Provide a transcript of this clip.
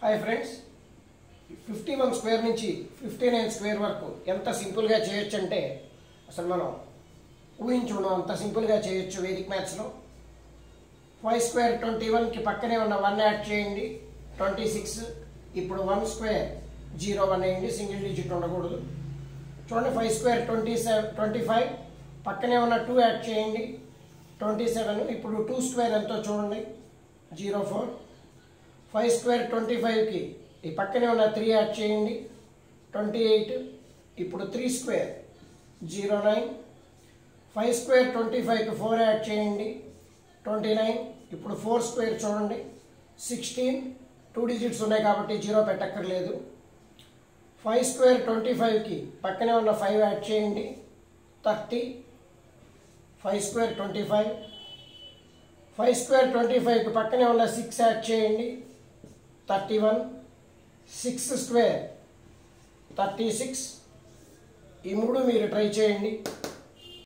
Hi friends, 51 square నుంచి 59 square వరకు ఎంత సింపుల్గా చేయొచ్చు అంటే అసలు మనం ఊహించుకున్నాం. అంత సింపుల్గా చేయొచ్చు వేదిక్ మ్యాథ్స్లో. 5 స్క్వేర్ 21కి పక్కనే ఉన్న 1 యాడ్ చేయండి, 26. ఇప్పుడు 1 స్క్వేర్ 0 1 వేయండి, సింగిల్ డిజిట్ ఉండకూడదు. చూడండి, 5 స్క్వేర్ 25 పక్కనే ఉన్న 2 యాడ్ చేయండి, 27. ఇప్పుడు 2 స్క్వేర్ ఎంతో చూడండి, 04. 5 స్క్వేర్ 25కి ఈ పక్కనే ఉన్న 3 యాడ్ చేయండి, 28. ఇప్పుడు 3 స్క్వేర్ 09. 5 స్క్వేర్ 25కి 4 యాడ్ చేయండి, 29. ఇప్పుడు 4 స్క్వేర్ చూడండి, 16. 2 డిజిట్స్ ఉన్నాయి కాబట్టి 0 పెట్టక్కర్లేదు. 5 స్క్వేర్ 25కి పక్కనే ఉన్న 5 యాడ్ చేయండి, 30. 5 స్క్వేర్ 25. 5 స్క్వేర్ 25కి పక్కనే ఉన్న 6 యాడ్ చేయండి, 31. 6 స్క్వేర్ 36. ఈ 3 మీరు ట్రై చేయండి.